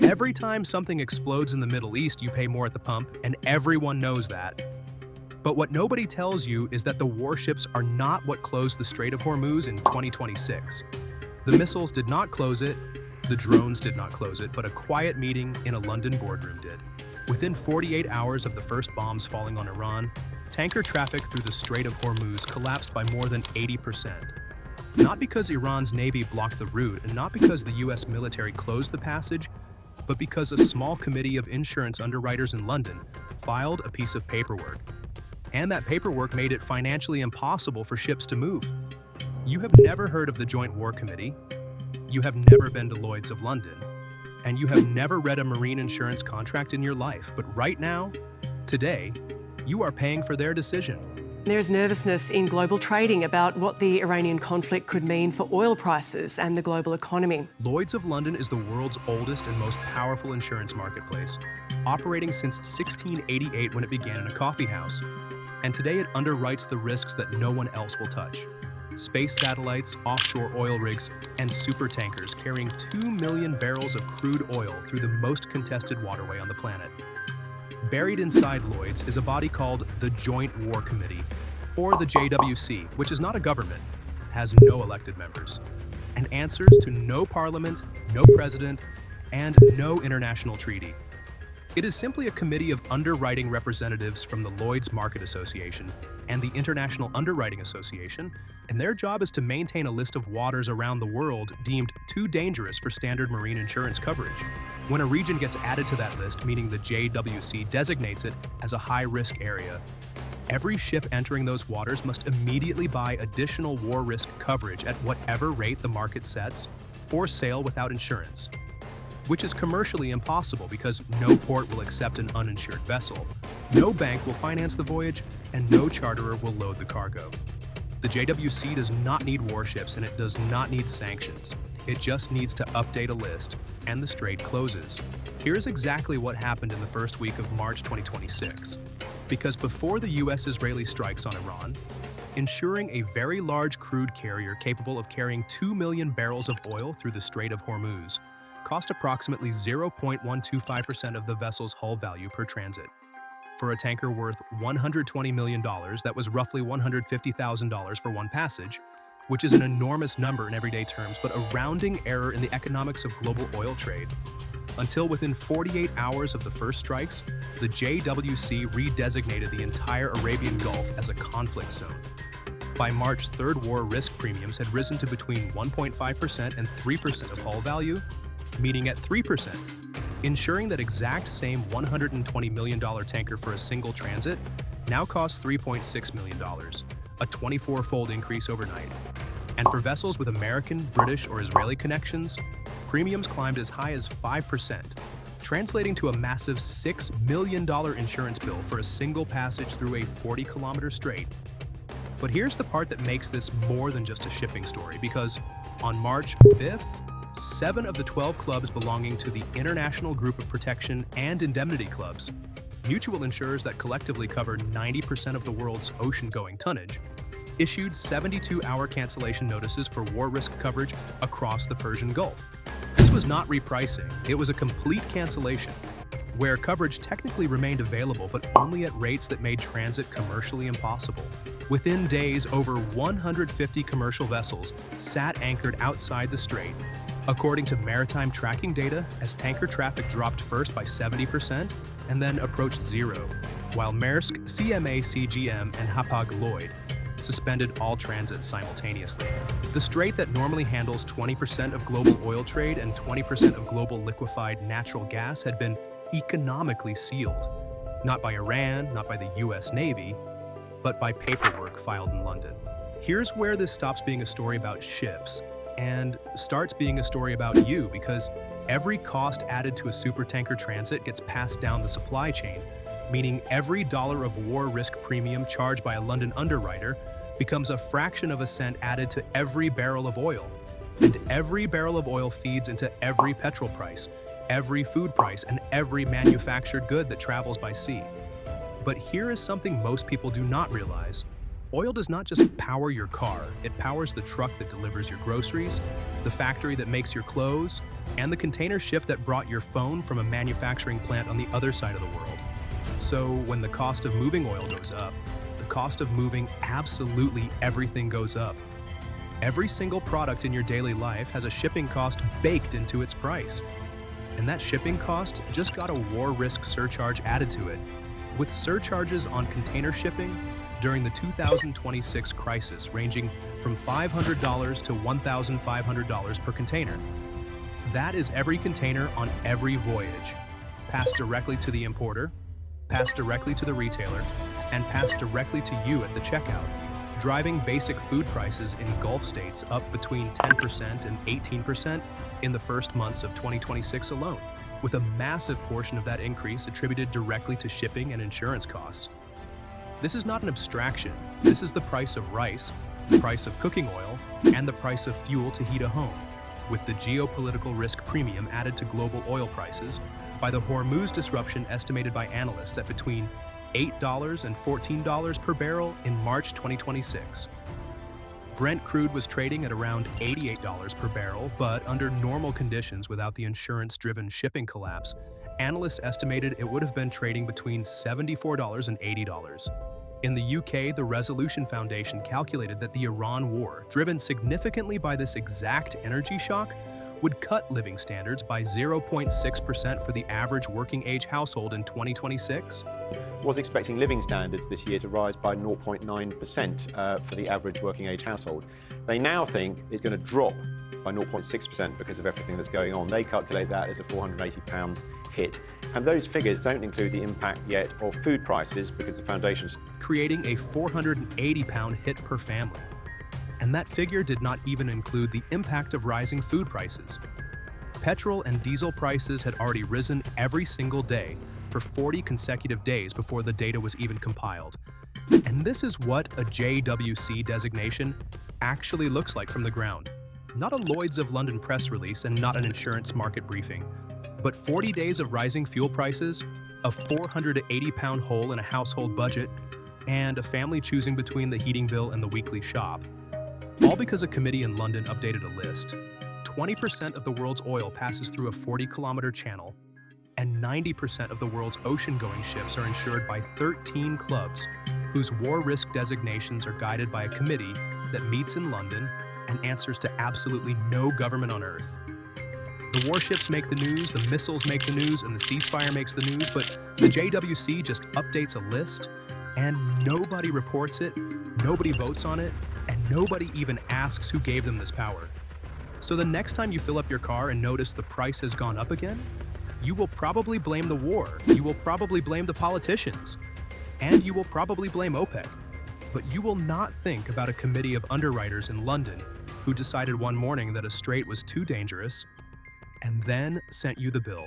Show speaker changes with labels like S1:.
S1: Every time something explodes in the Middle East, you pay more at the pump, and everyone knows that. But what nobody tells you is that the warships are not what closed the Strait of Hormuz in 2026. The missiles did not close it, the drones did not close it, but a quiet meeting in a London boardroom did. Within 48 hours of the first bombs falling on Iran, tanker traffic through the Strait of Hormuz collapsed by more than 80%. Not because Iran's navy blocked the route, and not because the US military closed the passage, but because a small committee of insurance underwriters in London filed a piece of paperwork. And that paperwork made it financially impossible for ships to move. You have never heard of the Joint War Committee, you have never been to Lloyd's of London, and you have never read a marine insurance contract in your life, but right now, today, you are paying for their decision.
S2: There's nervousness in global trading about what the Iranian conflict could mean for oil prices and the global economy.
S1: Lloyd's of London is the world's oldest and most powerful insurance marketplace, operating since 1688 when it began in a coffee house. And today it underwrites the risks that no one else will touch. Space satellites, offshore oil rigs, and supertankers carrying 2 million barrels of crude oil through the most contested waterway on the planet. Buried inside Lloyd's is a body called the Joint War Committee, or the JWC, which is not a government, has no elected members, and answers to no parliament, no president, and no international treaty. It is simply a committee of underwriting representatives from the Lloyd's Market Association and the International Underwriting Association, and their job is to maintain a list of waters around the world deemed too dangerous for standard marine insurance coverage. When a region gets added to that list, meaning the JWC designates it as a high-risk area, every ship entering those waters must immediately buy additional war risk coverage at whatever rate the market sets, or sail without insurance, which is commercially impossible because no port will accept an uninsured vessel, no bank will finance the voyage, and no charterer will load the cargo. The JWC does not need warships and it does not need sanctions. It just needs to update a list, and the strait closes. Here's exactly what happened in the first week of March 2026. Because before the US-Israeli strikes on Iran, insuring a very large crude carrier capable of carrying 2 million barrels of oil through the Strait of Hormuz cost approximately 0.125% of the vessel's hull value per transit. For a tanker worth $120 million, that was roughly $150,000 for one passage, which is an enormous number in everyday terms, but a rounding error in the economics of global oil trade. Until within 48 hours of the first strikes, the JWC redesignated the entire Arabian Gulf as a conflict zone. By March, third war risk premiums had risen to between 1.5% and 3% of hull value, meaning at 3%, ensuring that exact same $120 million tanker for a single transit now costs $3.6 million, a 24-fold increase overnight. And for vessels with American, British, or Israeli connections, premiums climbed as high as 5%, translating to a massive $6 million insurance bill for a single passage through a 40-kilometer strait. But here's the part that makes this more than just a shipping story, because on March 5th, 7 of the 12 clubs belonging to the International Group of Protection and Indemnity Clubs, mutual insurers that collectively cover 90% of the world's ocean-going tonnage, issued 72-hour cancellation notices for war risk coverage across the Persian Gulf. This was not repricing, it was a complete cancellation, where coverage technically remained available but only at rates that made transit commercially impossible. Within days, over 150 commercial vessels sat anchored outside the strait, according to maritime tracking data, as tanker traffic dropped first by 70% and then approached zero, while Maersk, CMA CGM, and Hapag-Lloyd suspended all transits simultaneously. The strait that normally handles 20% of global oil trade and 20% of global liquefied natural gas had been economically sealed, not by Iran, not by the US Navy, but by paperwork filed in London. Here's where this stops being a story about ships and starts being a story about you, because every cost added to a supertanker transit gets passed down the supply chain, meaning every dollar of war risk premium charged by a London underwriter becomes a fraction of a cent added to every barrel of oil. And every barrel of oil feeds into every petrol price, every food price, and every manufactured good that travels by sea. But here is something most people do not realize. Oil does not just power your car, it powers the truck that delivers your groceries, the factory that makes your clothes, and the container ship that brought your phone from a manufacturing plant on the other side of the world. So when the cost of moving oil goes up, the cost of moving absolutely everything goes up. Every single product in your daily life has a shipping cost baked into its price. And that shipping cost just got a war risk surcharge added to it, with surcharges on container shipping during the 2026 crisis ranging from $500 to $1,500 per container. That is every container on every voyage, passed directly to the importer, passed directly to the retailer, and passed directly to you at the checkout, driving basic food prices in Gulf states up between 10% and 18% in the first months of 2026 alone, with a massive portion of that increase attributed directly to shipping and insurance costs. This is not an abstraction. This is the price of rice, the price of cooking oil, and the price of fuel to heat a home, with the geopolitical risk premium added to global oil prices by the Hormuz disruption estimated by analysts at between $8 and $14 per barrel in March 2026. Brent crude was trading at around $88 per barrel, but under normal conditions without the insurance-driven shipping collapse, analysts estimated it would have been trading between $74 and $80. In the UK, the Resolution Foundation calculated that the Iran war, driven significantly by this exact energy shock, would cut living standards by 0.6% for the average working-age household in 2026.
S3: Was expecting living standards this year to rise by 0.9% for the average working-age household. They now think it's going to drop by 0.6% because of everything that's going on. They calculate that as a £480 hit. And those figures don't include the impact yet of food prices because the foundation's
S1: creating a £480 hit per family. And that figure did not even include the impact of rising food prices. Petrol and diesel prices had already risen every single day for 40 consecutive days before the data was even compiled. And this is what a JWC designation actually looks like from the ground. Not a Lloyd's of London press release and not an insurance market briefing, but 40 days of rising fuel prices, a £480 hole in a household budget, and a family choosing between the heating bill and the weekly shop. All because a committee in London updated a list. 20% of the world's oil passes through a 40-kilometer channel, and 90% of the world's ocean-going ships are insured by 13 clubs, whose war risk designations are guided by a committee that meets in London and answers to absolutely no government on Earth. The warships make the news, the missiles make the news, and the ceasefire makes the news, but the JWC just updates a list, and nobody reports it, nobody votes on it, and nobody even asks who gave them this power. So the next time you fill up your car and notice the price has gone up again, you will probably blame the war, you will probably blame the politicians, and you will probably blame OPEC. But you will not think about a committee of underwriters in London who decided one morning that a strait was too dangerous and then sent you the bill.